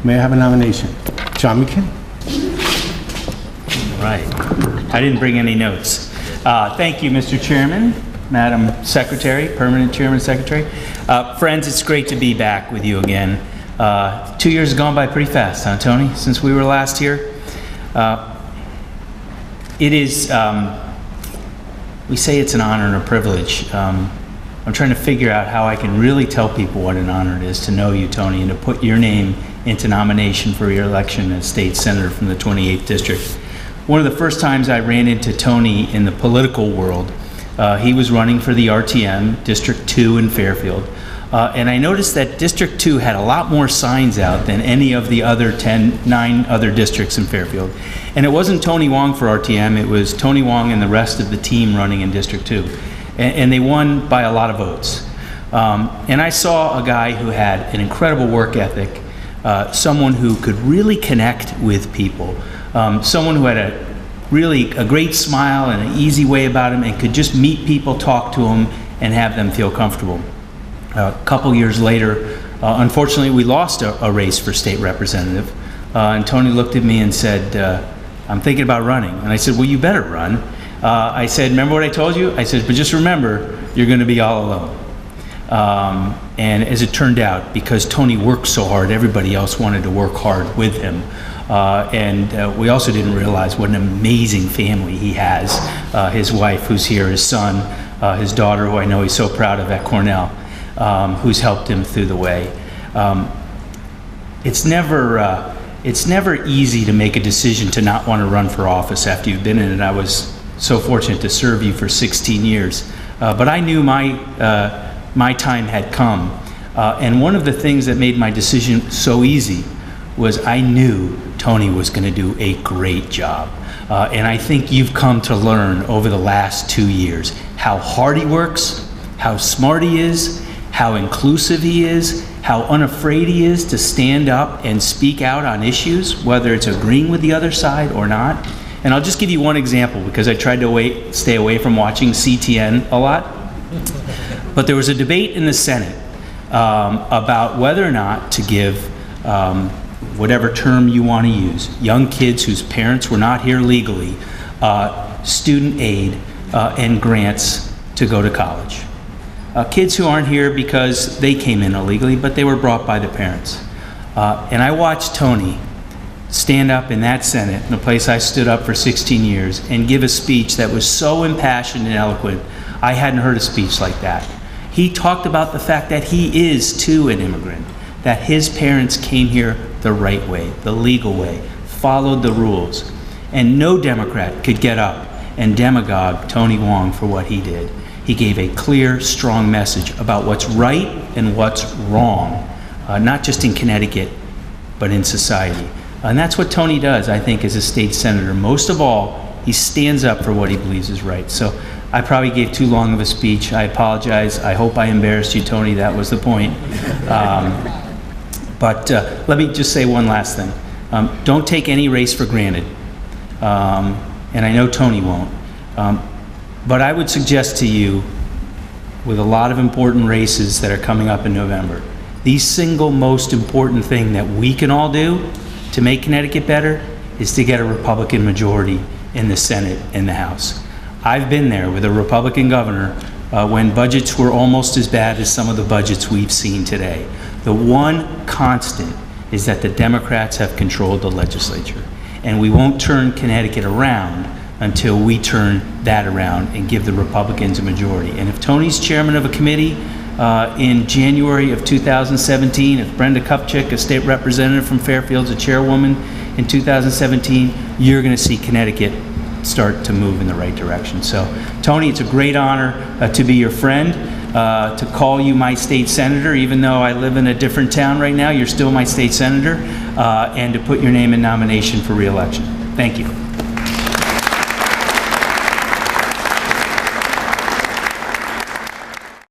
May I have a nomination? John McKinney. Right. I didn't bring any notes. Thank you, Mr. Chairman, Madam Secretary, Permanent Chairman Secretary. Friends, it's great to be back with you again. 2 years have gone by pretty fast, huh, Tony, since we were last here? It is, we say it's an honor and a privilege. I'm trying to figure out how I can really tell people what an honor it is to know you, Tony, and to put your name into nomination for re-election as state senator from the 28th district. One of the first times I ran into Tony in the political world, he was running for the RTM, District 2 in Fairfield. And I noticed that District 2 had a lot more signs out than any of the other 9 other districts in Fairfield. And it wasn't Tony Hwang for RTM, it was Tony Hwang and the rest of the team running in District 2. And they won by a lot of votes. And I saw a guy who had an incredible work ethic, someone who could really connect with people, someone who had a great smile and an easy way about him and could just meet people, talk to them, and have them feel comfortable. A couple years later, unfortunately, we lost a race for state representative. And Tony looked at me and said, I'm thinking about running. And I said, well, you better run. I said, remember what I told you? I said, but just remember, you're going to be all alone. And as it turned out, because Tony worked so hard, everybody else wanted to work hard with him. And we also didn't realize what an amazing family he has. His wife, who's here, his son, his daughter, who I know he's so proud of at Cornell, who's helped him through the way. It's never easy to make a decision to not want to run for office after you've been in it. I was so fortunate to serve you for 16 years. But I knew my time had come. And one of the things that made my decision so easy was I knew Tony was going to do a great job. And I think you've come to learn over the last 2 years how hard he works, how smart he is, how inclusive he is, how unafraid he is to stand up and speak out on issues, whether it's agreeing with the other side or not. And I'll just give you one example because I tried to stay away from watching CTN a lot. But there was a debate in the Senate about whether or not to give whatever term you want to use, young kids whose parents were not here legally, student aid and grants to go to college. Kids who aren't here because they came in illegally, but they were brought by the parents. And I watched Tony stand up in that Senate, in the place I stood up for 16 years, and give a speech that was so impassioned and eloquent. I hadn't heard a speech like that. He talked about the fact that he is, too, an immigrant, that his parents came here the right way, the legal way, followed the rules. And no Democrat could get up and demagogue Tony Hwang for what he did. He gave a clear, strong message about what's right and what's wrong, not just in Connecticut, but in society. And that's what Tony does, I think, as a state senator. Most of all, he stands up for what he believes is right. So I probably gave too long of a speech. I apologize. I hope I embarrassed you, Tony. That was the point. But let me just say one last thing. Don't take any race for granted. And I know Tony won't. But I would suggest to you, with a lot of important races that are coming up in November, the single most important thing that we can all do to make Connecticut better is to get a Republican majority in the Senate and the House. I've been there with a Republican governor when budgets were almost as bad as some of the budgets we've seen today. The one constant is that the Democrats have controlled the legislature. And we won't turn Connecticut around until we turn that around and give the Republicans a majority. And if Tony's chairman of a committee in January of 2017, if Brenda Kupchik, a state representative from Fairfield, is a chairwoman in 2017, you're going to see Connecticut start to move in the right direction. So, Tony, it's a great honor to be your friend, to call you my state senator, even though I live in a different town right now, you're still my state senator, and to put your name in nomination for re-election. Thank you.